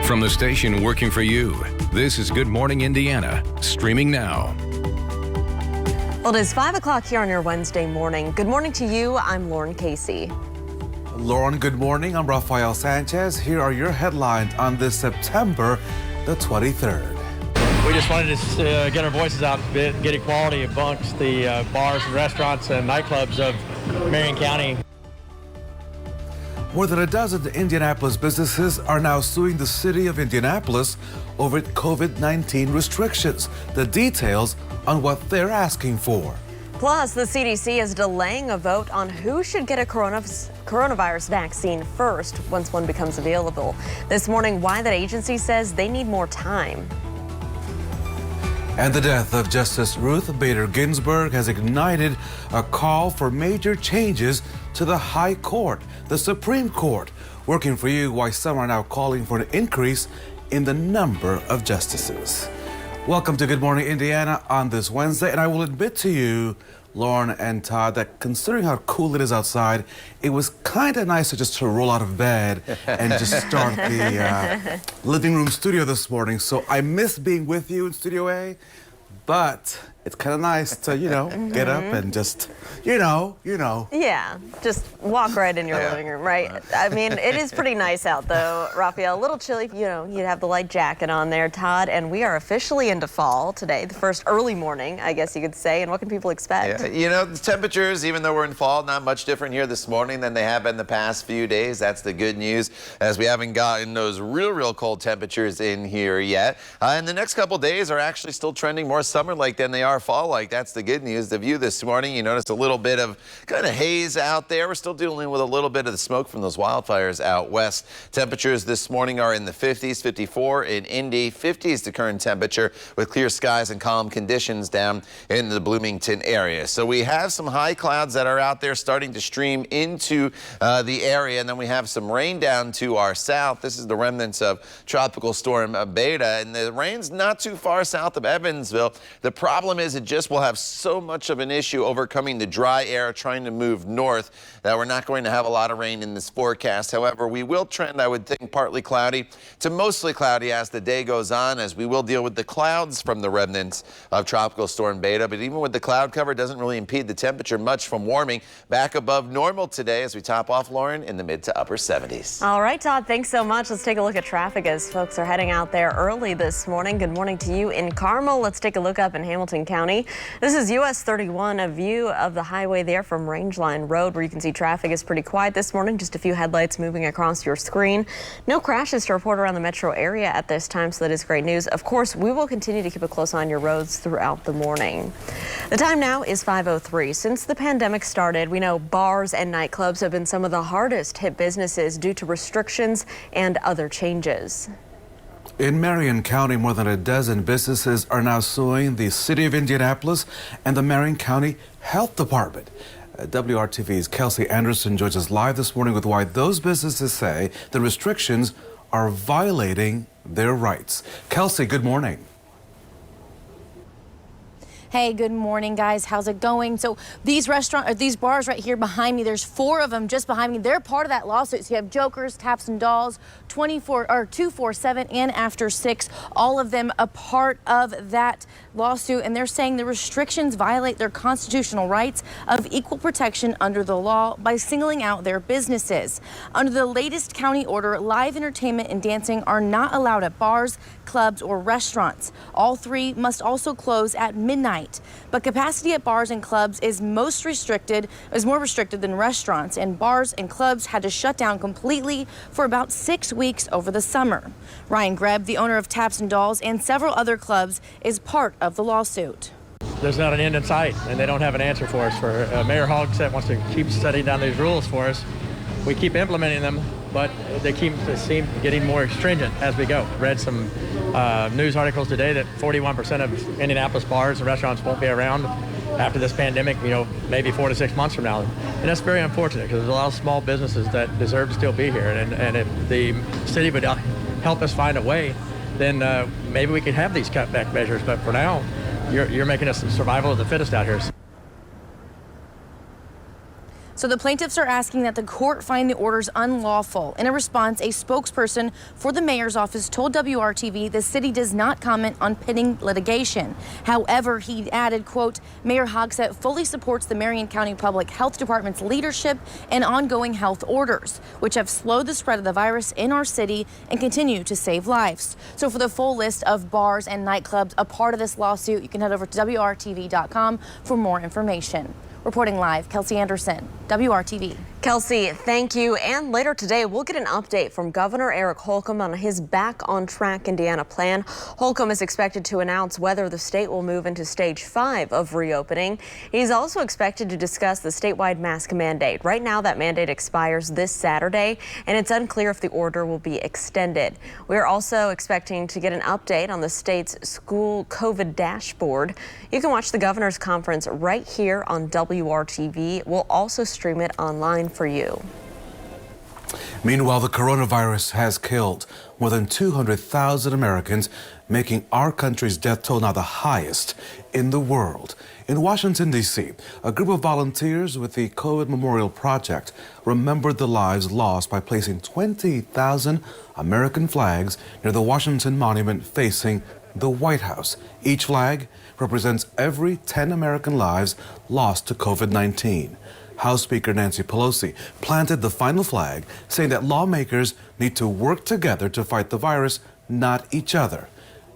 From the station working for you, this is Good Morning Indiana, streaming now. Well, it is 5 o'clock here on your Wednesday morning. Good morning to you. I'm Lauren Casey. Lauren, good morning. I'm Rafael Sanchez. Here are your headlines on this September the 23rd. We just wanted to get our voices out a bit, get equality amongst the bars and restaurants and nightclubs of Marion County. More than a dozen Indianapolis businesses are now suing the city of Indianapolis over COVID-19 restrictions. The details on what they're asking for. Plus, the CDC is delaying a vote on who should get a coronavirus vaccine first once one becomes available. This morning, why that agency says they need more time. And the death of Justice Ruth Bader Ginsburg has ignited a call for major changes to the High Court, the Supreme Court. Working for you, why some are now calling for an increase in the number of justices. Welcome to Good Morning Indiana on this Wednesday, and I will admit to you, Lauren and Todd, that considering how cool it is outside, it was kind of nice to roll out of bed and just start the living room studio this morning. So I miss being with you in Studio A, but it's kind of nice to, get up and just, Yeah, just walk right in your living room, right? I mean, it is pretty nice out, though, Rafael. A little chilly, you'd have the light jacket on there, Todd, and we are officially into fall today, the first early morning, I guess you could say. And what can people expect? Yeah, the temperatures, even though we're in fall, not much different here this morning than they have been the past few days. That's the good news, as we haven't gotten those real cold temperatures in here yet. And the next couple days are actually still trending more summer-like than they are fall-like. That's the good news. The view this morning, you noticed a little bit of kind of haze out there. We're still dealing with a little bit of the smoke from those wildfires out west. Temperatures this morning are in the 50s, 54 in Indy, 50s the current temperature with clear skies and calm conditions down in the Bloomington area. So we have some high clouds that are out there starting to stream into the area, and then we have some rain down to our south. This is the remnants of Tropical Storm Beta, and the rain's not too far south of Evansville. The problem is it just will have so much of an issue overcoming the dry air trying to move north that we're not going to have a lot of rain in this forecast. However, we will trend, I would think, partly cloudy to mostly cloudy as the day goes on, as we will deal with the clouds from the remnants of Tropical Storm Beta. But even with the cloud cover, it doesn't really impede the temperature much from warming back above normal today as we top off, Lauren, in the mid to upper 70s. All right, Todd, thanks so much. Let's take a look at traffic as folks are heading out there early this morning. Good morning to you in Carmel. Let's take a look up in Hamilton County. This is US 31, a view of the highway there from Rangeline Road, where you can see traffic is pretty quiet this morning. Just a few headlights moving across your screen. No crashes to report around the metro area at this time, so that is great news. Of course, we will continue to keep a close eye on your roads throughout the morning. The time now is 5:03. Since the pandemic started, we know bars and nightclubs have been some of the hardest hit businesses due to restrictions and other changes. In Marion County, more than a dozen businesses are now suing the city of Indianapolis and the Marion County Health Department. WRTV's Kelsey Anderson joins us live this morning with why those businesses say the restrictions are violating their rights. Kelsey, good morning. Hey, good morning, guys. How's it going? So these bars right here behind me, there's 4 of them just behind me. They're part of that lawsuit. So you have Jokers, Taps and Dolls, 247 and After 6, all of them a part of that lawsuit. And they're saying the restrictions violate their constitutional rights of equal protection under the law by singling out their businesses. Under the latest county order, live entertainment and dancing are not allowed at bars, clubs, or restaurants. All 3 must also close at midnight. But capacity at bars and clubs is more restricted than restaurants, and bars and clubs had to shut down completely for about 6 weeks over the summer. Ryan Greb, the owner of Taps and Dolls and several other clubs, is part of the lawsuit. There's not an end in sight, and they don't have an answer for us. Mayor Hogsett wants to keep setting down these rules for us. We keep implementing them, but they seem getting more stringent as we go. Read some news articles today that 41% of Indianapolis bars and restaurants won't be around after this pandemic, maybe 4 to 6 months from now. And that's very unfortunate because there's a lot of small businesses that deserve to still be here. And if the city would help us find a way, then maybe we could have these cutback measures. But for now, you're making us survival of the fittest out here. So the plaintiffs are asking that the court find the orders unlawful. In a response, a spokesperson for the mayor's office told WRTV the city does not comment on pending litigation. However, he added, quote, Mayor Hogsett fully supports the Marion County Public Health Department's leadership and ongoing health orders, which have slowed the spread of the virus in our city and continue to save lives. So for the full list of bars and nightclubs a part of this lawsuit, you can head over to WRTV.com for more information. Reporting live, Kelsey Anderson, WRTV. Kelsey, thank you. And later today, we'll get an update from Governor Eric Holcomb on his Back on Track Indiana plan. Holcomb is expected to announce whether the state will move into stage 5 of reopening. He's also expected to discuss the statewide mask mandate. Right now, that mandate expires this Saturday, and it's unclear if the order will be extended. We're also expecting to get an update on the state's school COVID dashboard. You can watch the governor's conference right here on WRTV. We'll also stream it online for you. Meanwhile, the coronavirus has killed more than 200,000 Americans, making our country's death toll now the highest in the world. In Washington, D.C., a group of volunteers with the COVID Memorial Project remembered the lives lost by placing 20,000 American flags near the Washington Monument facing the White House. Each flag represents every 10 American lives lost to COVID-19. House Speaker Nancy Pelosi planted the final flag, saying that lawmakers need to work together to fight the virus, not each other.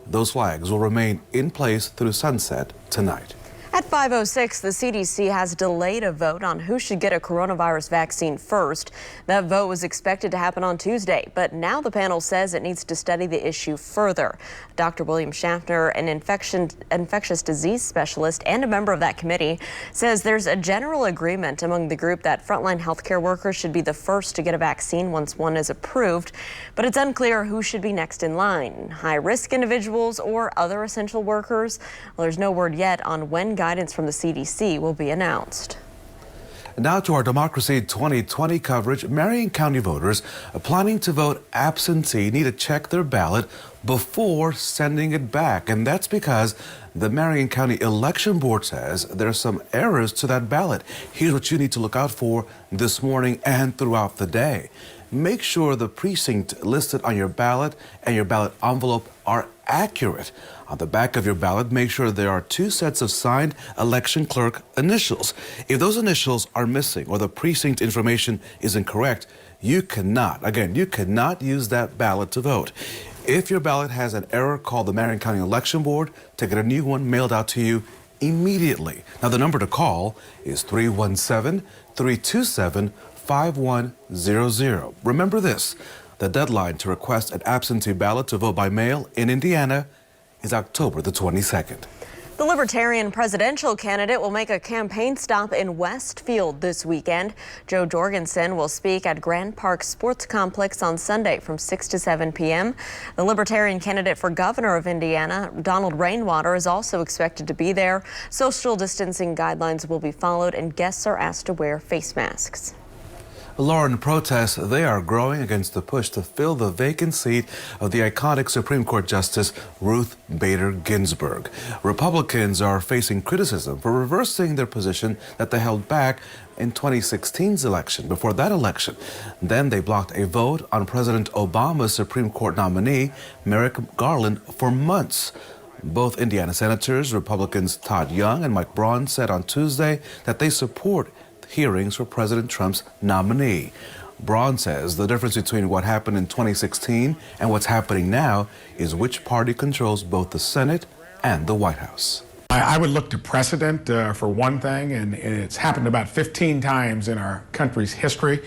Those flags will remain in place through sunset tonight. At 5:06, the CDC has delayed a vote on who should get a coronavirus vaccine first. That vote was expected to happen on Tuesday, but now the panel says it needs to study the issue further. Dr. William Schaffner, an infectious disease specialist and a member of that committee, says there's a general agreement among the group that frontline healthcare workers should be the first to get a vaccine once one is approved, but it's unclear who should be next in line, high-risk individuals or other essential workers. Well, there's no word yet on when guidance from the CDC will be announced. Now to our Democracy 2020 coverage. Marion County voters planning to vote absentee need to check their ballot before sending it back. And that's because the Marion County Election Board says there are some errors to that ballot. Here's what you need to look out for this morning and throughout the day. Make sure the precinct listed on your ballot and your ballot envelope are accurate. On the back of your ballot, make sure there are 2 sets of signed election clerk initials. If those initials are missing or the precinct information is incorrect, you cannot use that ballot to vote. If your ballot has an error, call the Marion County Election Board to get a new one mailed out to you immediately. Now, the number to call is 317-327-5100. Remember this, the deadline to request an absentee ballot to vote by mail in Indiana is October the 22nd. The Libertarian presidential candidate will make a campaign stop in Westfield this weekend. Joe Jorgensen will speak at Grand Park Sports Complex on Sunday from 6 to 7 p.m. The Libertarian candidate for governor of Indiana, Donald Rainwater, is also expected to be there. Social distancing guidelines will be followed and guests are asked to wear face masks. Lauren, protests, they are growing against the push to fill the vacant seat of the iconic Supreme Court Justice Ruth Bader Ginsburg. Republicans are facing criticism for reversing their position that they held back in 2016's election. Before that election, then they blocked a vote on President Obama's Supreme Court nominee, Merrick Garland, for months. Both Indiana senators, Republicans Todd Young and Mike Braun, said on Tuesday that they support hearings for President Trump's nominee. Braun says the difference between what happened in 2016 and what's happening now is which party controls both the Senate and the White House. I would look to precedent for one thing, and it's happened about 15 times in our country's history,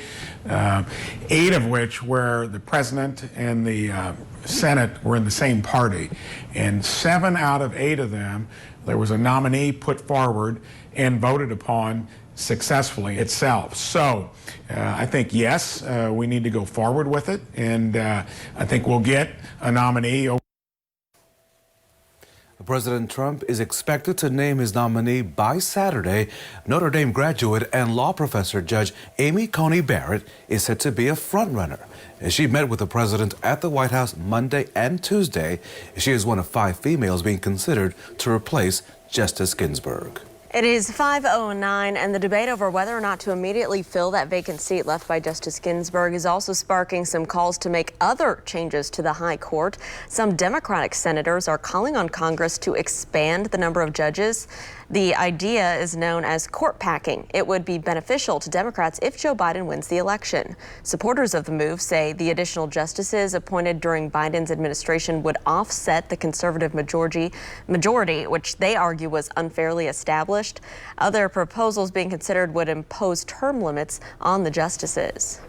8 of which where the president and the Senate were in the same party. And 7 out of 8 of them, there was a nominee put forward and voted upon successfully itself. So I think, yes, we need to go forward with it, and I think we'll get a nominee. President Trump is expected to name his nominee by Saturday. Notre Dame graduate and law professor Judge Amy Coney Barrett is said to be a frontrunner. She met with the president at the White House Monday and Tuesday. She is one of 5 females being considered to replace Justice Ginsburg. It is 5:09, and the debate over whether or not to immediately fill that vacant seat left by Justice Ginsburg is also sparking some calls to make other changes to the High Court. Some Democratic senators are calling on Congress to expand the number of judges. The idea is known as court packing. It would be beneficial to Democrats if Joe Biden wins the election. Supporters of the move say the additional justices appointed during Biden's administration would offset the conservative majority, which they argue was unfairly established. Other proposals being considered would impose term limits on the justices.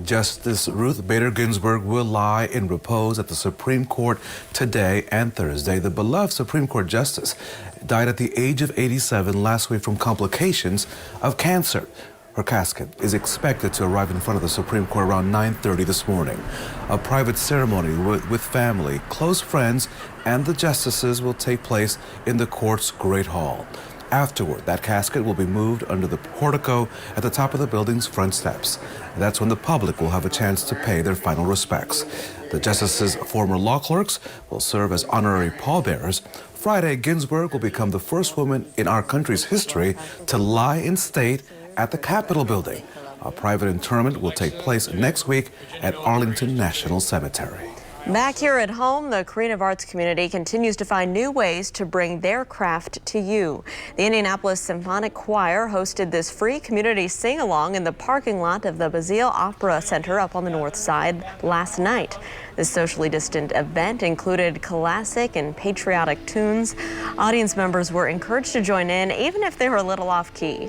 Justice Ruth Bader Ginsburg will lie in repose at the Supreme Court today and Thursday. The beloved Supreme Court justice died at the age of 87 last week from complications of cancer. Her casket is expected to arrive in front of the Supreme Court around 9:30 this morning. A private ceremony with family, close friends, and the justices will take place in the court's Great Hall. Afterward, that casket will be moved under the portico at the top of the building's front steps. That's when the public will have a chance to pay their final respects. The justices' former law clerks will serve as honorary pallbearers. Friday, Ginsburg will become the first woman in our country's history to lie in state at the Capitol building. A private interment will take place next week at Arlington National Cemetery. Back here at home, the creative arts community continues to find new ways to bring their craft to you. The Indianapolis Symphonic Choir hosted this free community sing-along in the parking lot of the Basile Opera Center up on the north side last night. This socially distant event included classic and patriotic tunes. Audience members were encouraged to join in, even if they were a little off-key.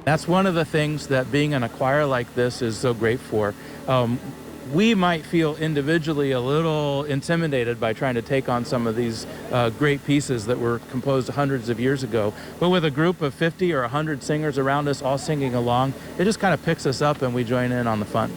That's one of the things that being in a choir like this is so great for. We might feel individually a little intimidated by trying to take on some of these great pieces that were composed hundreds of years ago. But with a group of 50 or 100 singers around us all singing along, it just kind of picks us up and we join in on the fun.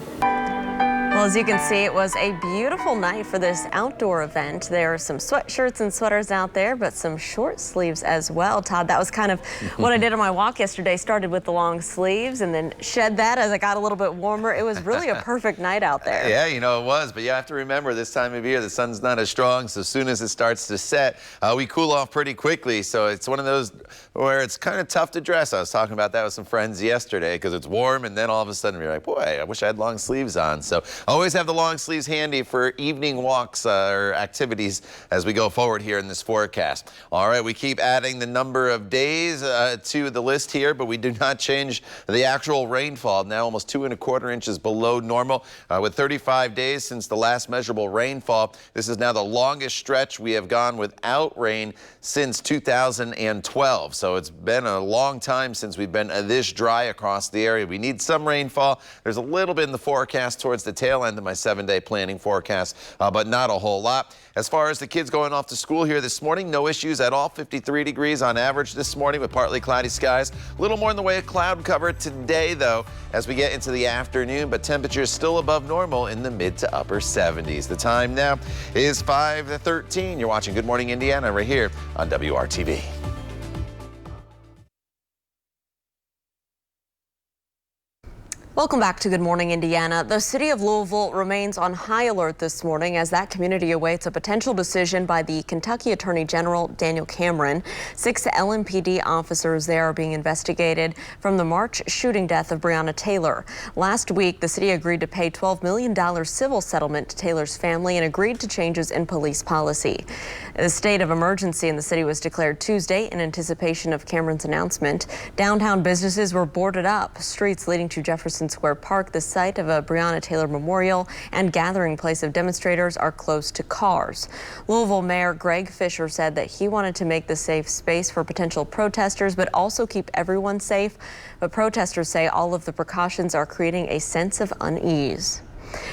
Well, as you can see, it was a beautiful night for this outdoor event. There are some sweatshirts and sweaters out there, but some short sleeves as well. Todd, that was kind of what I did on my walk yesterday. Started with the long sleeves and then shed that as I got a little bit warmer. It was really a perfect night out there. Yeah, you know, it was. But you have to remember this time of year, the sun's not as strong. So as soon as it starts to set, we cool off pretty quickly. So it's one of those where it's kind of tough to dress. I was talking about that with some friends yesterday because it's warm. And then all of a sudden you're like, boy, I wish I had long sleeves on. So always have the long sleeves handy for evening walks or activities as we go forward here in this forecast. All right, we keep adding the number of days to the list here, but we do not change the actual rainfall. Now almost 2¼ inches below normal with 35 days since the last measurable rainfall. This is now the longest stretch we have gone without rain since 2012. So it's been a long time since we've been this dry across the area. We need some rainfall. There's a little bit in the forecast towards the tail end of my 7-day planning forecast, but not a whole lot. As far as the kids going off to school here this morning, no issues at all. 53 degrees on average this morning with partly cloudy skies. A little more in the way of cloud cover today, though, as we get into the afternoon, but temperatures still above normal in the mid to upper 70s. The time now is 5:13. You're watching Good Morning Indiana right here on WRTV. Welcome back to Good Morning Indiana. The city of Louisville remains on high alert this morning as that community awaits a potential decision by the Kentucky Attorney General Daniel Cameron. 6 LMPD officers there are being investigated from the March shooting death of Breonna Taylor. Last week, the city agreed to pay $12 million civil settlement to Taylor's family and agreed to changes in police policy. The state of emergency in the city was declared Tuesday in anticipation of Cameron's announcement. Downtown businesses were boarded up. Streets leading to Jefferson Square Park, the site of a Breonna Taylor memorial and gathering place of demonstrators, are closed to cars. Louisville Mayor Greg Fisher said that he wanted to make the safe space for potential protesters, but also keep everyone safe. But protesters say all of the precautions are creating a sense of unease.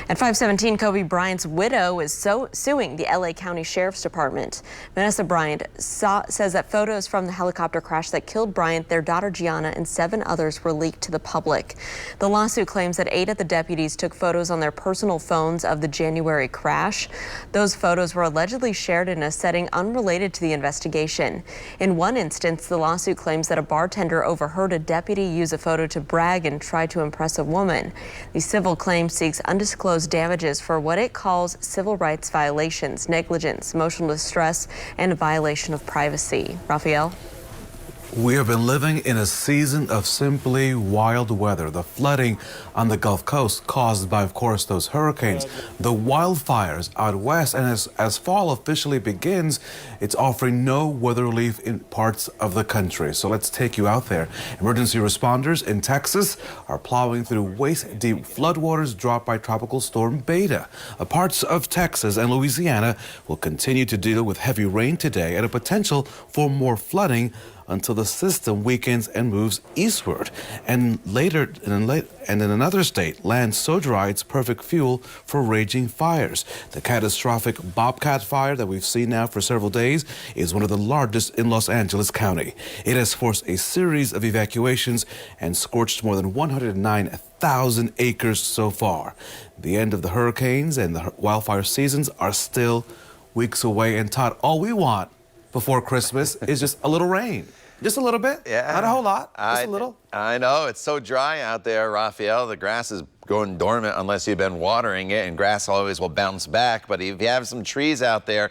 At 5:17, Kobe Bryant's widow is suing the LA County Sheriff's Department. Vanessa Bryant says that photos from the helicopter crash that killed Bryant, their daughter Gianna, and 7 others were leaked to the public. The lawsuit claims that 8 of the deputies took photos on their personal phones of the January crash. Those photos were allegedly shared in a setting unrelated to the investigation. In one instance, the lawsuit claims that a bartender overheard a deputy use a photo to brag and try to impress a woman. The civil claim seeks undisclosed damages for what it calls civil rights violations, negligence, emotional distress, and a violation of privacy. Raphael? We have been living in a season of simply wild weather. The flooding on the Gulf Coast caused by, of course, those hurricanes, the wildfires out west, and as fall officially begins, it's offering no weather relief in parts of the country. So let's take you out there. Emergency responders in Texas are plowing through waist-deep floodwaters dropped by Tropical Storm Beta. Parts of Texas and Louisiana will continue to deal with heavy rain today and a potential for more flooding until the system weakens and moves eastward. And later, in another state, land so dry it's perfect fuel for raging fires. The catastrophic Bobcat fire that we've seen now for several days is one of the largest in Los Angeles County. It has forced a series of evacuations and scorched more than 109,000 acres so far. The end of the hurricanes and the wildfire seasons are still weeks away. And Todd, all we want before Christmas is just a little rain. Just a little bit. Yeah. Not a whole lot. Just a little. I know. It's so dry out there, Raphael. The grass is going dormant unless you've been watering it, and grass always will bounce back. But if you have some trees out there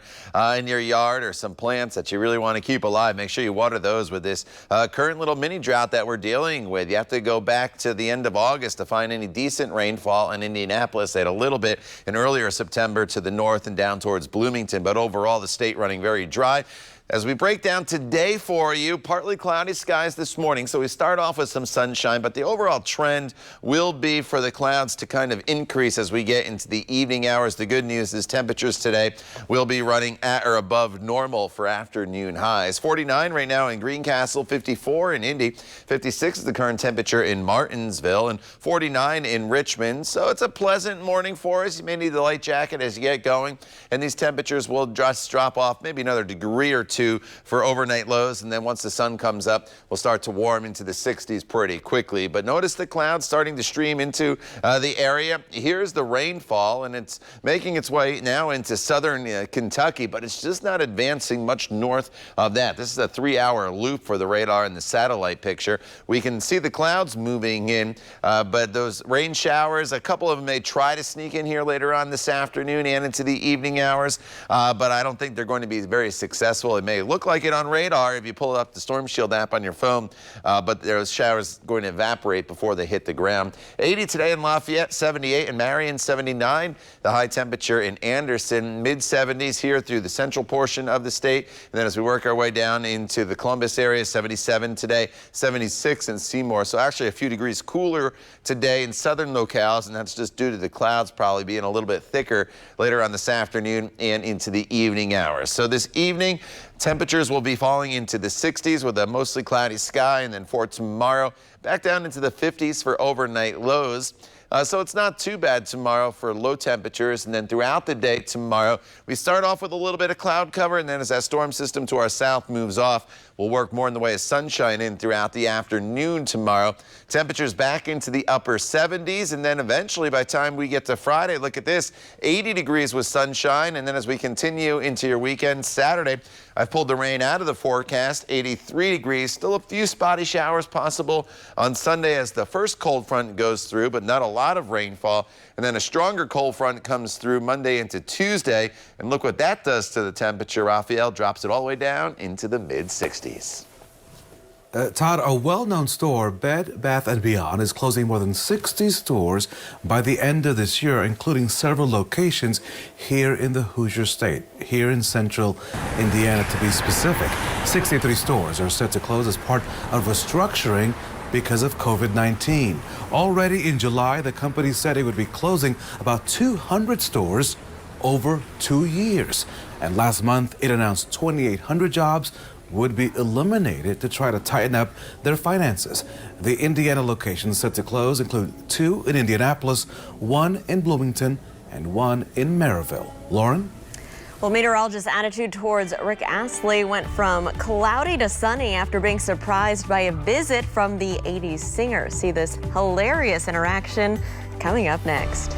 in your yard or some plants that you really want to keep alive, make sure you water those with this current little mini drought that we're dealing with. You have to go back to the end of August to find any decent rainfall in Indianapolis. They had a little bit in earlier September to the north and down towards Bloomington, but overall the state running very dry. As we break down today for you, partly cloudy skies this morning. So we start off with some sunshine, but the overall trend will be for the clouds to kind of increase as we get into the evening hours. The good news is temperatures today will be running at or above normal for afternoon highs. 49 right now in Greencastle, 54 in Indy, 56 is the current temperature in Martinsville, and 49 in Richmond. So it's a pleasant morning for us. You may need the light jacket as you get going, and these temperatures will just drop off maybe another degree or two for overnight lows, and then once the sun comes up, we'll start to warm into the 60s pretty quickly. But notice the clouds starting to stream into the area. Here's the rainfall, and it's making its way now into southern Kentucky, but it's just not advancing much north of that. This is a 3-hour loop for the radar in the satellite picture. We can see the clouds moving in, but those rain showers, a couple of them may try to sneak in here later on this afternoon and into the evening hours, but I don't think they're going to be very successful. It may look like it on radar if you pull up the Storm Shield app on your phone, but those showers going to evaporate before they hit the ground. 80 today in Lafayette, 78 in Marion, 79. The high temperature in Anderson, mid-70s here through the central portion of the state. And then as we work our way down into the Columbus area, 77 today, 76 in Seymour. So actually a few degrees cooler today in southern locales, and that's just due to the clouds probably being a little bit thicker later on this afternoon and into the evening hours. So this evening, temperatures will be falling into the 60s with a mostly cloudy sky, and then for tomorrow, back down into the 50s for overnight lows. So it's not too bad tomorrow for low temperatures, and then throughout the day tomorrow, we start off with a little bit of cloud cover, and then as that storm system to our south moves off, we'll work more in the way of sunshine in throughout the afternoon tomorrow. Temperatures back into the upper 70s, and then eventually by the time we get to Friday, look at this, 80 degrees with sunshine, and then as we continue into your weekend, Saturday, I've pulled the rain out of the forecast, 83 degrees, still a few spotty showers possible on Sunday as the first cold front goes through, but not a lot of rainfall. And then a stronger cold front comes through Monday into Tuesday, and look what that does to the temperature. Raphael drops it all the way down into the mid-60s. Todd, a well-known store, Bed Bath & Beyond, is closing more than 60 stores by the end of this year, including several locations here in the Hoosier State, here in central Indiana to be specific. 63 stores are set to close as part of restructuring because of COVID-19. Already in July, the company said it would be closing about 200 stores over 2 years. And last month, it announced 2,800 jobs would be eliminated to try to tighten up their finances. The Indiana locations set to close include 2 in Indianapolis, 1 in Bloomington, and 1 in Maryville. Lauren? Well, meteorologist attitude towards Rick Astley went from cloudy to sunny after being surprised by a visit from the 80s singer. See this hilarious interaction coming up next.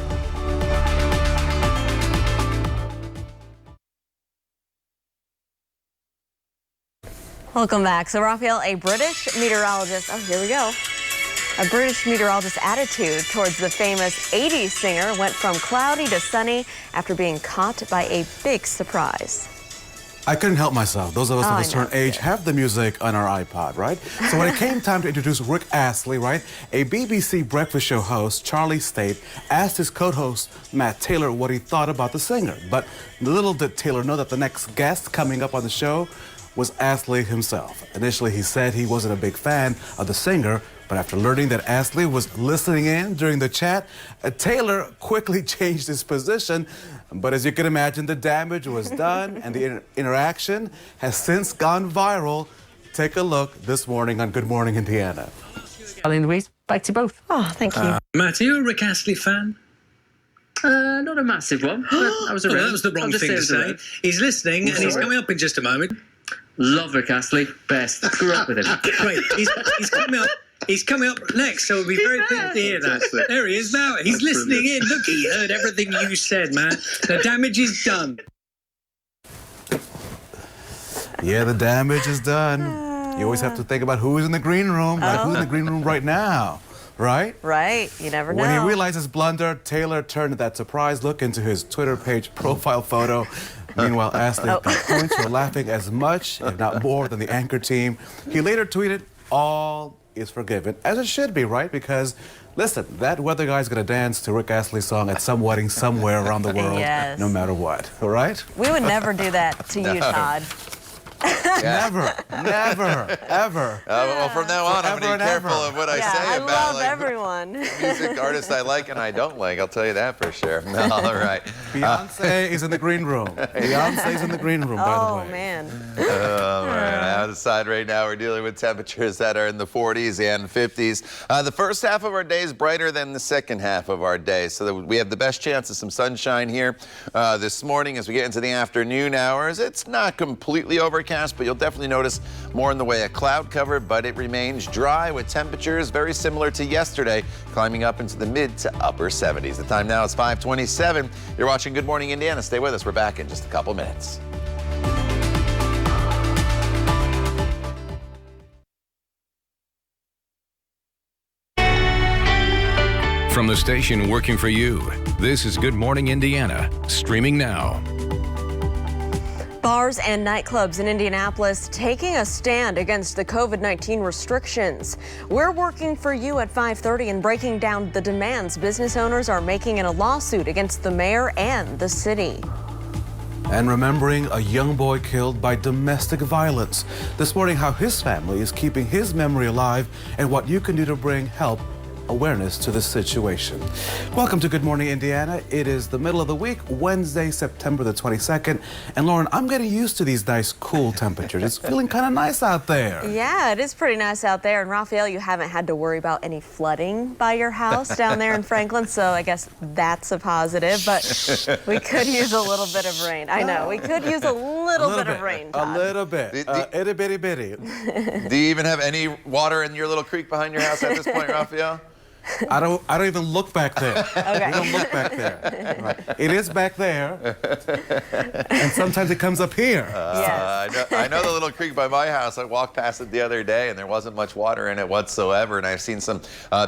Welcome back. So, Raphael, a British meteorologist, here we go. A British meteorologist's attitude towards the famous 80s singer went from cloudy to sunny after being caught by a big surprise. I couldn't help myself. Those of us of a certain age Yeah. have the music on our iPod, right? So when it came time to introduce Rick Astley, right, a BBC breakfast show host, Charlie State, asked his co-host, Matt Taylor, what he thought about the singer. But little did Taylor know that the next guest coming up on the show was Astley himself. Initially, he said he wasn't a big fan of the singer, but after learning that Astley was listening in during the chat, Taylor quickly changed his position. But as you can imagine, the damage was done, and the interaction has since gone viral. Take a look this morning on Good Morning Indiana. Louise, back to you both. Oh, thank you. Matt, are you a Rick Astley fan? Not a massive one. That was That was the wrong thing to say. He's listening, and he's coming up in just a moment. Love Rick Astley, best. Grew up with him. Great. He's coming up. He's coming up next, so we'll be very pleased to hear that. There he is now. He's listening in. Look, he heard everything you said, man. The damage is done. Yeah, the damage is done. You always have to think about who's in the green room, like who's in the green room right now, right? Right. You never know. When he realized his blunder, Taylor turned that surprised look into his Twitter page profile photo. Meanwhile, Astley points were laughing as much, if not more, than the anchor team. He later tweeted, "All is forgiven," as it should be, right? Because, listen, that weather guy's gonna dance to Rick Astley's song at some wedding somewhere around the world, Yes. no matter what, all right? We would never do that to you, Todd. Never, ever. Well, from now on, I'm going to be careful of what I say I about love everyone. music artists I like and I don't like. I'll tell you that for sure. All right. Beyonce is in the green room. Beyonce's in the green room, by the Oh, way. man. All right. Outside right now, we're dealing with temperatures that are in the 40s and 50s. The first half of our day is brighter than the second half of our day, so that we have the best chance of some sunshine here this morning as we get into the afternoon hours. It's not completely overcast, but you'll definitely notice more in the way of cloud cover, but it remains dry with temperatures very similar to yesterday, climbing up into the mid to upper 70s. The time now is 5:27. You're watching Good Morning Indiana. Stay with us. We're back in just a couple minutes. From the station working for you, this is Good Morning Indiana, streaming now. Bars and nightclubs in Indianapolis taking a stand against the COVID-19 restrictions. We're working for you at 5:30 and breaking down the demands business owners are making in a lawsuit against the mayor and the city. And remembering a young boy killed by domestic violence. This morning, how his family is keeping his memory alive and what you can do to bring help, awareness to the situation. Welcome to Good Morning Indiana. It is the middle of the week, Wednesday, September the 22nd. And Lauren, I'm getting used to these nice, cool temperatures. It's feeling kind of nice out there. Yeah, it is pretty nice out there. And Raphael, you haven't had to worry about any flooding by your house down there in Franklin, so I guess that's a positive. But we could use a little bit of rain. I know, we could use a little bit of rain, Todd. A little bit. Itty bitty bitty. Do you even have any water in your little creek behind your house at this point, Raphael? I don't even look back there. Okay. We don't look back there. Right. It is back there, and sometimes it comes up here. Yes. I know the little creek by my house. I walked past it the other day, and there wasn't much water in it whatsoever. And I've seen some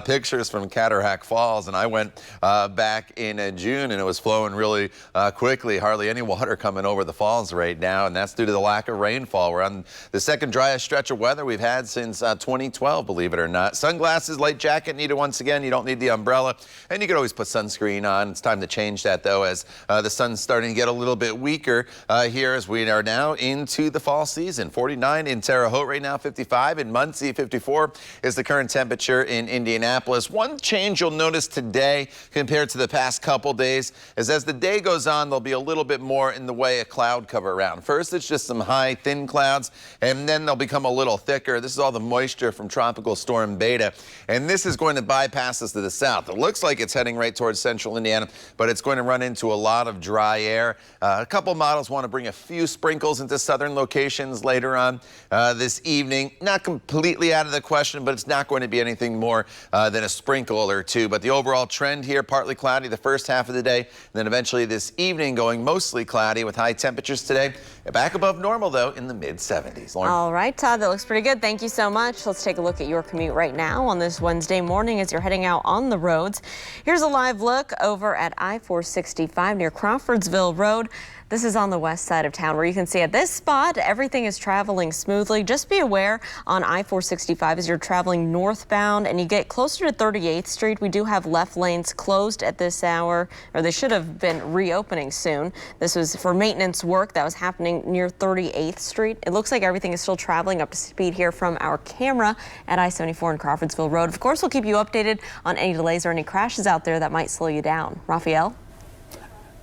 pictures from Cataract Falls, and I went back in June, and it was flowing really quickly. Hardly any water coming over the falls right now, and that's due to the lack of rainfall. We're on the second driest stretch of weather we've had since 2012, believe it or not. Sunglasses, light jacket needed once again. You don't need the umbrella, and you could always put sunscreen on. It's time to change that, though, as the sun's starting to get a little bit weaker here as we are now into the fall season. 49 in Terre Haute right now, 55 in Muncie, 54 is the current temperature in Indianapolis. One change you'll notice today compared to the past couple days is as the day goes on, there'll be a little bit more in the way of cloud cover around. First, it's just some high, thin clouds, and then they'll become a little thicker. This is all the moisture from Tropical Storm Beta, and this is going to bypass us to the south. It looks like it's heading right towards central Indiana, but it's going to run into a lot of dry air. A couple models want to bring a few sprinkles into southern locations later on this evening. Not completely out of the question, but it's not going to be anything more than a sprinkle or two. But the overall trend here, partly cloudy the first half of the day, and then eventually this evening going mostly cloudy with high temperatures today Back above normal, though, in the mid-70s. Lauren? All right, Todd, that looks pretty good. Thank you so much. Let's take a look at your commute right now on this Wednesday morning as you're heading out on the roads. Here's a live look over at I-465 near Crawfordsville Road. This is on the west side of town where you can see at this spot, everything is traveling smoothly. Just be aware on I-465 as you're traveling northbound and you get closer to 38th Street. We do have left lanes closed at this hour, or they should have been reopening soon. This was for maintenance work that was happening near 38th Street. It looks like everything is still traveling up to speed here from our camera at I-74 and Crawfordsville Road. Of course, we'll keep you updated on any delays or any crashes out there that might slow you down. Raphael?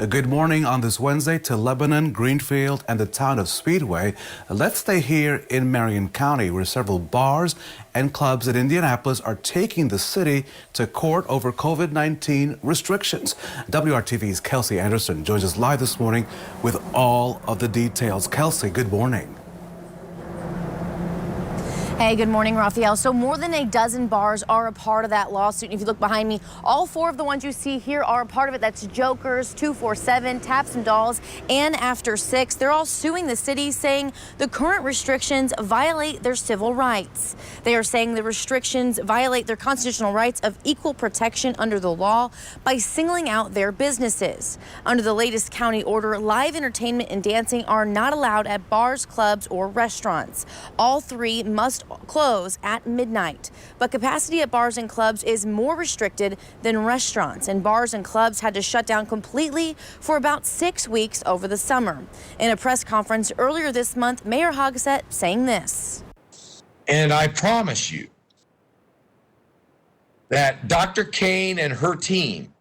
A good morning on this Wednesday to Lebanon, Greenfield, and the town of Speedway. Let's stay here in Marion County, where several bars and clubs in Indianapolis are taking the city to court over COVID-19 restrictions. WRTV's Kelsey Anderson joins us live this morning with all of the details. Kelsey, good morning. Hey, good morning, Raphael. So more than a dozen bars are a part of that lawsuit. If you look behind me, all four of the ones you see here are a part of it. That's Jokers, 247, Taps and Dolls, and After 6. They're all suing the city, saying the current restrictions violate their civil rights. They are saying the restrictions violate their constitutional rights of equal protection under the law by singling out their businesses. Under the latest county order, live entertainment and dancing are not allowed at bars, clubs, or restaurants. All three must close at midnight. But capacity at bars and clubs is more restricted than restaurants, and bars and clubs had to shut down completely for about 6 weeks over the summer. In a press conference earlier this month, Mayor Hogsett saying this. And I promise you that Dr. Kane and her team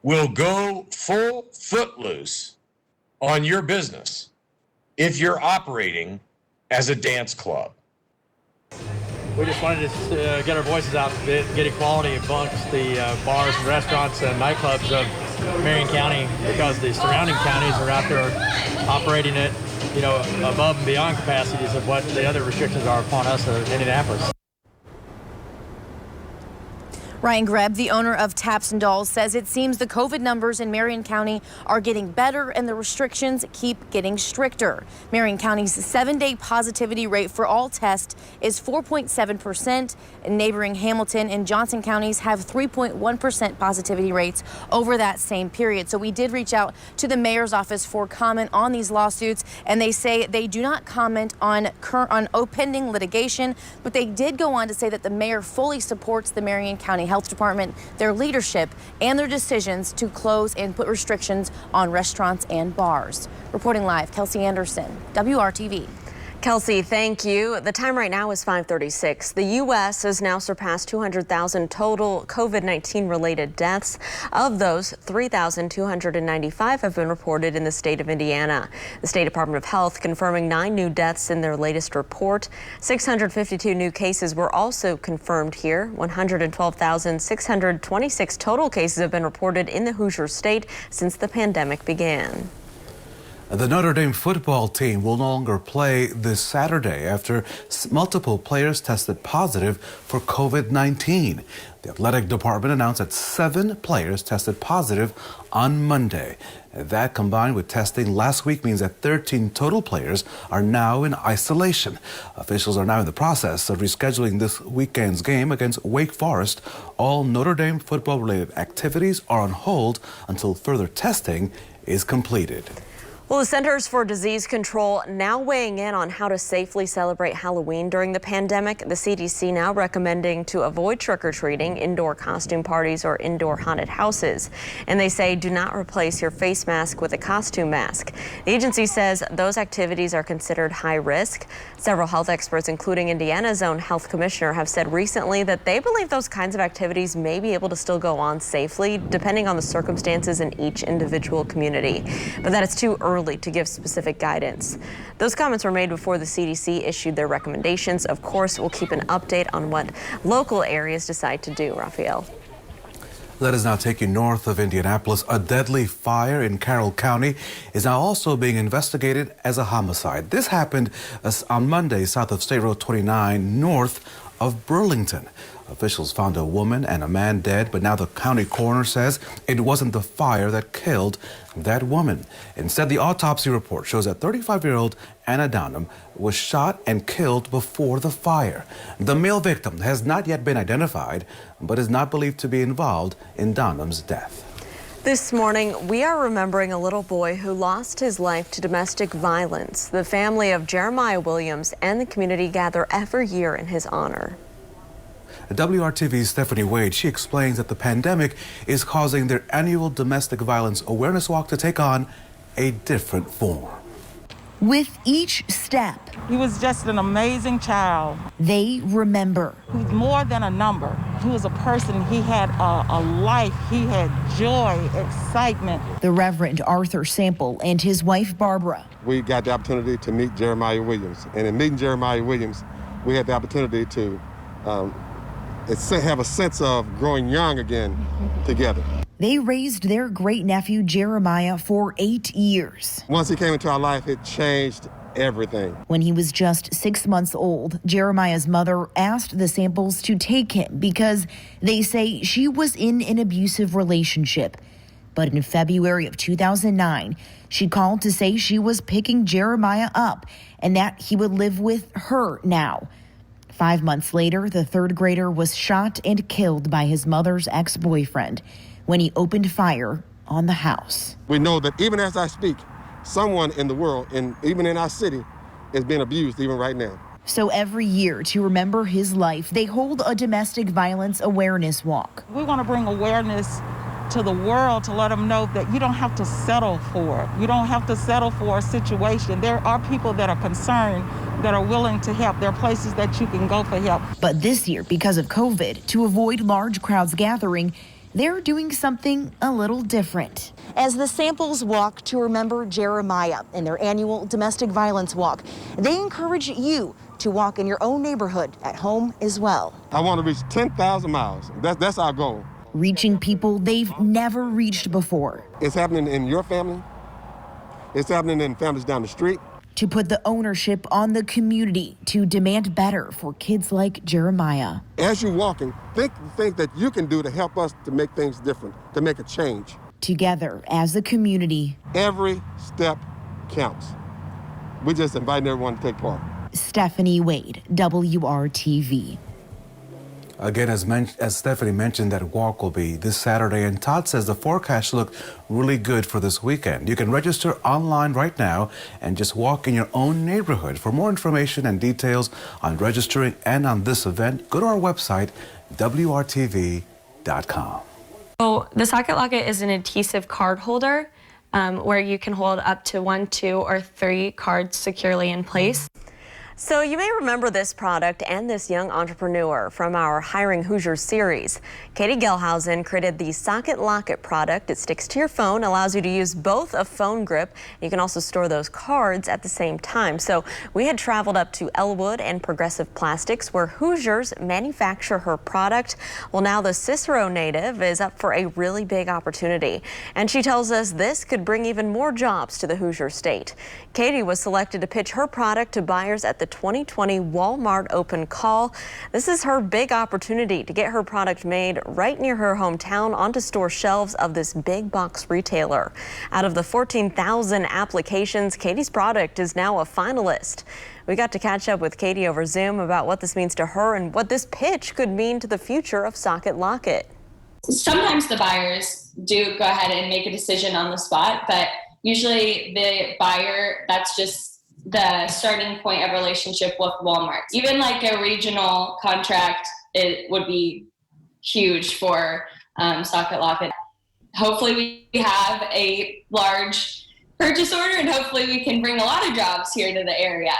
will go full footloose on your business if you're operating as a dance club. We just wanted to get our voices out a bit, get equality amongst the bars and restaurants and nightclubs of Marion County, because the surrounding counties are out there operating it, above and beyond capacities of what the other restrictions are upon us in Indianapolis. Ryan Greb, the owner of Taps and Dolls, says it seems the COVID numbers in Marion County are getting better and the restrictions keep getting stricter. Marion County's 7-day positivity rate for all tests is 4.7%, and neighboring Hamilton and Johnson counties have 3.1% positivity rates over that same period. So we did reach out to the mayor's office for comment on these lawsuits, and they say they do not comment on pending litigation, but they did go on to say that the mayor fully supports the Marion County Health Department, their leadership, and their decisions to close and put restrictions on restaurants and bars. Reporting live, Kelsey Anderson, WRTV. Kelsey, thank you. The time right now is 5:36. The U.S. has now surpassed 200,000 total COVID-19 related deaths. Of those, 3,295 have been reported in the state of Indiana. The State Department of Health confirming 9 new deaths in their latest report. 652 new cases were also confirmed here. 112,626 total cases have been reported in the Hoosier State since the pandemic began. The Notre Dame football team will no longer play this Saturday after multiple players tested positive for COVID-19. The athletic department announced that 7 players tested positive on Monday. That, combined with testing last week, means that 13 total players are now in isolation. Officials are now in the process of rescheduling this weekend's game against Wake Forest. All Notre Dame football-related activities are on hold until further testing is completed. Well, the Centers for Disease Control now weighing in on how to safely celebrate Halloween during the pandemic. The CDC now recommending to avoid trick-or-treating, indoor costume parties, or indoor haunted houses. And they say do not replace your face mask with a costume mask. The agency says those activities are considered high risk. Several health experts, including Indiana's own health commissioner, have said recently that they believe those kinds of activities may be able to still go on safely, depending on the circumstances in each individual community, but that it's too early to give specific guidance. Those comments were made before the CDC issued their recommendations. Of course, we'll keep an update on what local areas decide to do. Raphael. Let us now take you north of Indianapolis. A deadly fire in Carroll County is now also being investigated as a homicide. This happened on Monday south of State Road 29 north of Burlington. Officials found a woman and a man dead, but now the county coroner says it wasn't the fire that killed that woman. Instead, the autopsy report shows that 35-year-old Anna Dunham was shot and killed before the fire. The male victim has not yet been identified, but is not believed to be involved in Dunham's death. This morning, we are remembering a little boy who lost his life to domestic violence. The family of Jeremiah Williams and the community gather every year in his honor. WRTV's Stephanie Wade, she explains that the pandemic is causing their annual domestic violence awareness walk to take on a different form. With each step, he was just an amazing child. They remember. He was more than a number. He was a person. He had a life. He had joy, excitement. The Reverend Arthur Sample and his wife Barbara. We got the opportunity to meet Jeremiah Williams. And in meeting Jeremiah Williams, we had the opportunity to have a sense of growing young again together. They raised their great-nephew Jeremiah for 8 years. Once he came into our life, it changed everything. When he was just 6 months old, Jeremiah's mother asked the Samples to take him because they say she was in an abusive relationship. But in February of 2009, she called to say she was picking Jeremiah up and that he would live with her now. 5 months later, the third grader was shot and killed by his mother's ex-boyfriend when he opened fire on the house. We know that even as I speak, someone in the world, and even in our city, is being abused even right now. So every year, to remember his life, they hold a domestic violence awareness walk. We want to bring awareness to the world to let them know that you don't have to settle for it. You don't have to settle for a situation. There are people that are concerned, that are willing to help. There are places that you can go for help. But this year, because of COVID, to avoid large crowds gathering, they're doing something a little different. As the Samples walk to remember Jeremiah in their annual domestic violence walk, they encourage you to walk in your own neighborhood at home as well. I want to reach 10,000 miles. That's our goal. Reaching people they've never reached before. It's happening in your family. It's happening in families down the street. To put the ownership on the community to demand better for kids like Jeremiah. As you're walking, think that you can do to help us to make things different, to make a change. Together as a community. Every step counts. We're just inviting everyone to take part. Stephanie Wade, WRTV. Again, as Stephanie mentioned, that walk will be this Saturday, and Todd says the forecast look really good for this weekend. You can register online right now and just walk in your own neighborhood. For more information and details on registering and on this event, go to our website, WRTV.com. So the Socket Locket is an adhesive card holder where you can hold up to 1, 2, or 3 cards securely in place. So you may remember this product and this young entrepreneur from our Hiring Hoosiers series. Katie Gelhausen created the Socket Locket product. It sticks to your phone, allows you to use both a phone grip. You can also store those cards at the same time. So we had traveled up to Elwood and Progressive Plastics where Hoosiers manufacture her product. Well, now the Cicero native is up for a really big opportunity. And she tells us this could bring even more jobs to the Hoosier state. Katie was selected to pitch her product to buyers at the 2020 Walmart Open Call. This is her big opportunity to get her product made right near her hometown onto store shelves of this big box retailer. Out of the 14,000 applications, Katie's product is now a finalist. We got to catch up with Katie over Zoom about what this means to her and what this pitch could mean to the future of Socket Locket. Sometimes the buyers do go ahead and make a decision on the spot, but usually the buyer, that's just the starting point of relationship with Walmart. Even like a regional contract, it would be huge for Socket Locket. Hopefully we have a large purchase order and hopefully we can bring a lot of jobs here to the area.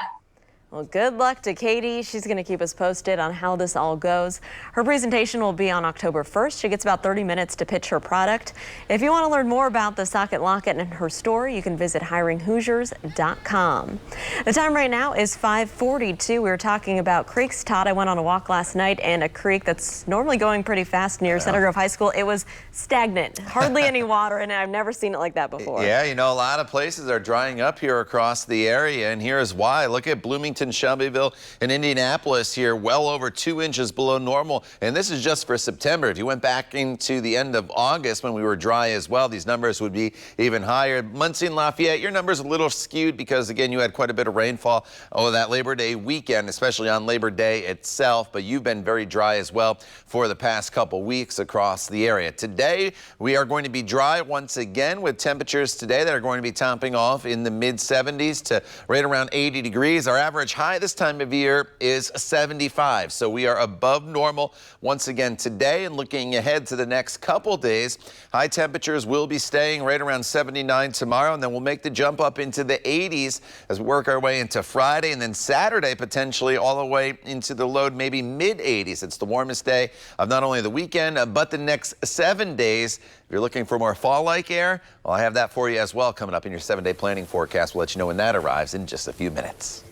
Well, good luck to Katie. She's going to keep us posted on how this all goes. Her presentation will be on October 1st. She gets about 30 minutes to pitch her product. If you want to learn more about the Socket Locket and her story, you can visit hiringhoosiers.com. The time right now is 5:42. We were talking about creeks. Todd, I went on a walk last night and a creek that's normally going pretty fast near Center Grove High School. It was stagnant, hardly any water, and I've never seen it like that before. Yeah, you know, a lot of places are drying up here across the area, and here's why. Look at Bloomington, Wilmington, Shelbyville, and Indianapolis here, well over 2 inches below normal. And this is just for September. If you went back into the end of August when we were dry as well, these numbers would be even higher. Muncie and Lafayette, your numbers a little skewed because, again, you had quite a bit of rainfall over that Labor Day weekend, especially on Labor Day itself. But you've been very dry as well for the past couple weeks across the area. Today, we are going to be dry once again with temperatures today that are going to be topping off in the mid-70s to right around 80 degrees. Our average high this time of year is 75. So we are above normal once again today. And looking ahead to the next couple days, high temperatures will be staying right around 79 tomorrow, and then we'll make the jump up into the 80s as we work our way into Friday, and then Saturday potentially all the way into the low, maybe mid-80s. It's the warmest day of not only the weekend, but the next 7 days. If you're looking for more fall-like air, well, I have that for you as well coming up in your 7-day planning forecast. We'll let you know when that arrives in just a few minutes.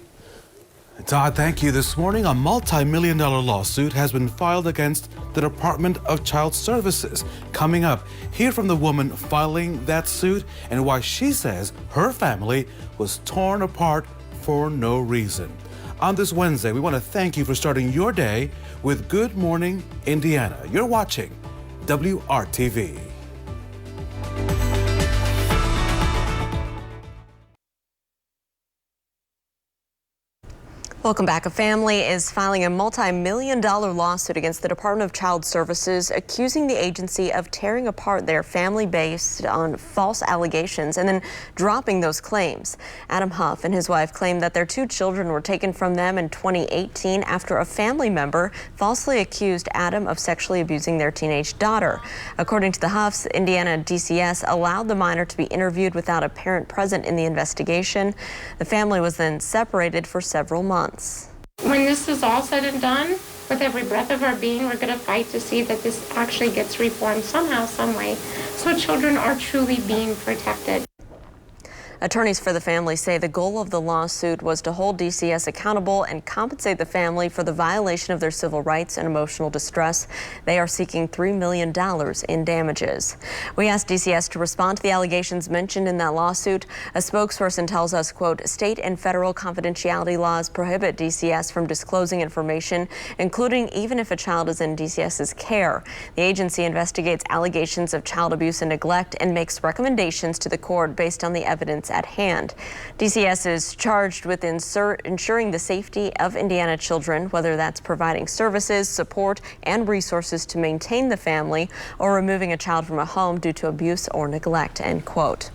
Todd, thank you. This morning, a multi-million-dollar lawsuit has been filed against the Department of Child Services. Coming up, hear from the woman filing that suit and why she says her family was torn apart for no reason. On this Wednesday, we want to thank you for starting your day with Good Morning Indiana. You're watching WRTV. Welcome back. A family is filing a multi-million-dollar lawsuit against the Department of Child Services, accusing the agency of tearing apart their family based on false allegations and then dropping those claims. Adam Huff and his wife claimed that their 2 children were taken from them in 2018 after a family member falsely accused Adam of sexually abusing their teenage daughter. According to the Huffs, Indiana DCS allowed the minor to be interviewed without a parent present in the investigation. The family was then separated for several months. When this is all said and done, with every breath of our being, we're going to fight to see that this actually gets reformed somehow, some way, so children are truly being protected. Attorneys for the family say the goal of the lawsuit was to hold DCS accountable and compensate the family for the violation of their civil rights and emotional distress. They are seeking $3 million in damages. We asked DCS to respond to the allegations mentioned in that lawsuit. A spokesperson tells us, quote, state and federal confidentiality laws prohibit DCS from disclosing information, including even if a child is in DCS's care. The agency investigates allegations of child abuse and neglect and makes recommendations to the court based on the evidence at hand. DCS is charged with ensuring the safety of Indiana children, whether that's providing services, support, and resources to maintain the family or removing a child from a home due to abuse or neglect, end quote.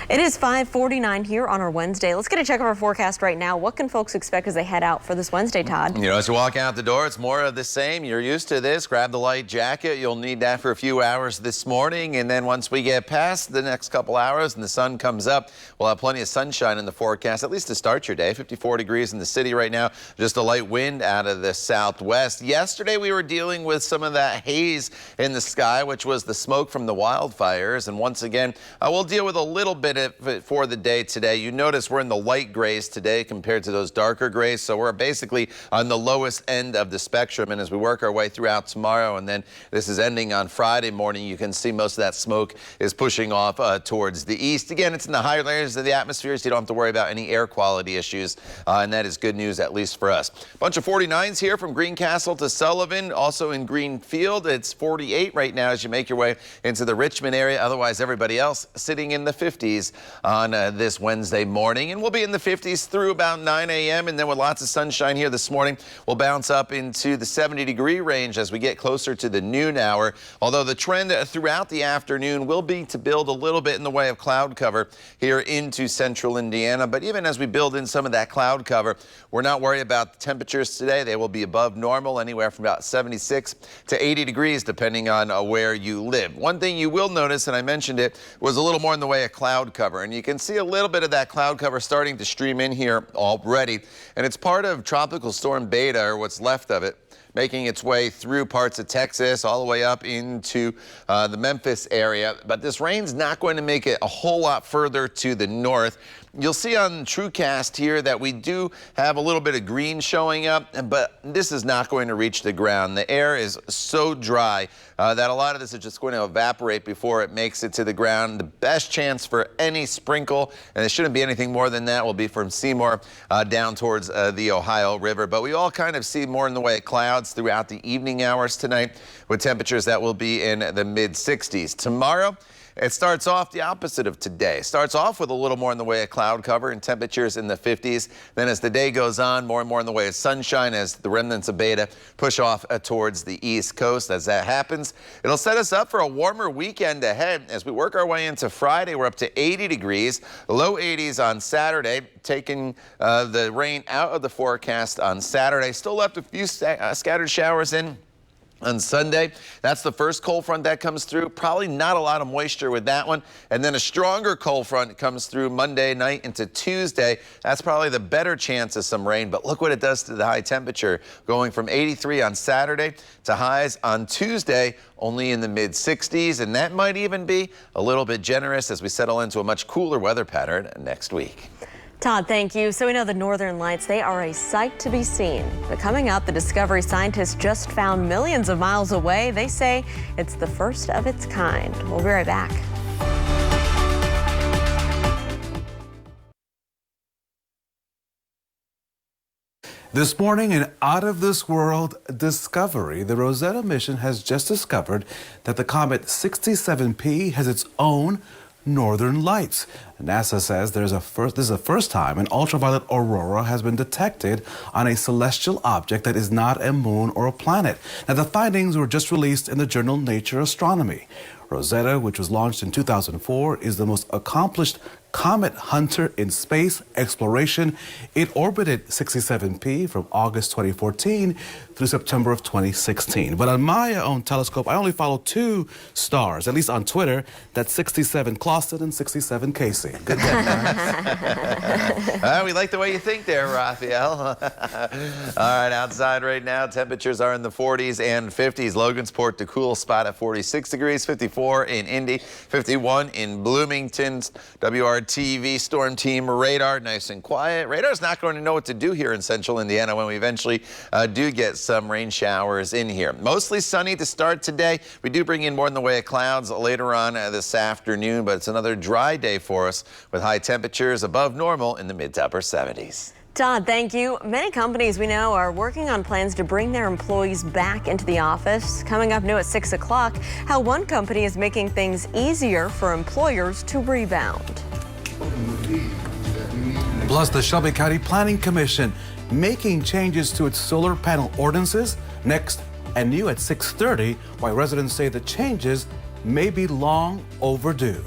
It is 5:49 here on our Wednesday. Let's get a check of our forecast right now. What can folks expect as they head out for this Wednesday, Todd? You know, as you walk out the door, it's more of the same. You're used to this. Grab the light jacket. You'll need that for a few hours this morning. And then once we get past the next couple hours and the sun comes up, we'll have plenty of sunshine in the forecast, at least to start your day. 54 degrees in the city right now. Just a light wind out of the southwest. Yesterday, we were dealing with some of that haze in the sky, which was the smoke from the wildfires. And once again, we'll deal with a little bit of it for the day today. You notice we're in the light grays today compared to those darker grays, so we're basically on the lowest end of the spectrum. And as we work our way throughout tomorrow, and then this is ending on Friday morning, you can see most of that smoke is pushing off towards the east. Again, it's in the higher layers of the atmosphere, so you don't have to worry about any air quality issues, and that is good news, at least for us. Bunch of 49s here from Greencastle to Sullivan, also in Greenfield. It's 48 right now as you make your way into the Richmond area. Otherwise, everybody else sitting in the 50s on this Wednesday morning, and we'll be in the 50s through about 9 a.m. and then with lots of sunshine here this morning, we'll bounce up into the 70-degree range as we get closer to the noon hour, although the trend throughout the afternoon will be to build a little bit in the way of cloud cover here into central Indiana. But even as we build in some of that cloud cover, we're not worried about the temperatures today. They will be above normal, anywhere from about 76 to 80 degrees depending on where you live. One thing you will notice, and I mentioned it, was a little more in the way of cloud cover, and you can see a little bit of that cloud cover starting to stream in here already, and it's part of Tropical Storm Beta, or what's left of it, making its way through parts of Texas all the way up into the Memphis area. But this rain's not going to make it a whole lot further to the north. You'll see on TrueCast here that we do have a little bit of green showing up, but this is not going to reach the ground. The air is so dry that a lot of this is just going to evaporate before it makes it to the ground. The best chance for any sprinkle, and it shouldn't be anything more than that, will be from Seymour down towards the Ohio River. But we all kind of see more in the way of clouds throughout the evening hours tonight, with temperatures that will be in the mid-60s. Tomorrow, it starts off the opposite of today. Starts off with a little more in the way of cloud cover and temperatures in the 50s. Then as the day goes on, more and more in the way of sunshine as the remnants of beta push off towards the East Coast. As that happens, it'll set us up for a warmer weekend ahead. As we work our way into Friday, we're up to 80 degrees, low 80s on Saturday, taking the rain out of the forecast on Saturday. Still left a few scattered showers in on Sunday. That's the first cold front that comes through. Probably not a lot of moisture with that one. And then a stronger cold front comes through Monday night into Tuesday. That's probably the better chance of some rain. But look what it does to the high temperature, going from 83 on Saturday to highs on Tuesday only in the mid-60s. And that might even be a little bit generous as we settle into a much cooler weather pattern next week. Todd, thank you. So we know the northern lights, they are a sight to be seen. But coming up, the Discovery scientists just found millions of miles away. They say it's the first of its kind. We'll be right back. This morning, an out-of-this-world discovery. The Rosetta mission has just discovered that the comet 67P has its own northern lights. NASA says this is the first time an ultraviolet aurora has been detected on a celestial object that is not a moon or a planet. Now, the findings were just released in the journal Nature Astronomy. Rosetta, which was launched in 2004, is the most accomplished comet hunter in space exploration. It orbited 67P from August 2014 through September of 2016. But on my own telescope, I only follow two stars, at least on Twitter. That's 67 Clawson and 67 Casey. Good day. We like the way you think there, Raphael. All right, outside right now, temperatures are in the 40s and 50s. Logansport, the cool spot at 46 degrees, 54 in Indy, 51 in Bloomington. WRTV Storm Team radar, nice and quiet. Radar's not going to know what to do here in central Indiana when we eventually do get some rain showers in here. Mostly sunny to start today. We do bring in more in the way of clouds later on this afternoon, but it's another dry day for us with high temperatures above normal in the mid to upper 70s. Todd, thank you. Many companies we know are working on plans to bring their employees back into the office. Coming up new at 6 o'clock, how one company is making things easier for employers to rebound. Plus, the Shelby County Planning Commission making changes to its solar panel ordinances. Next and new at 6:30, why residents say the changes may be long overdue.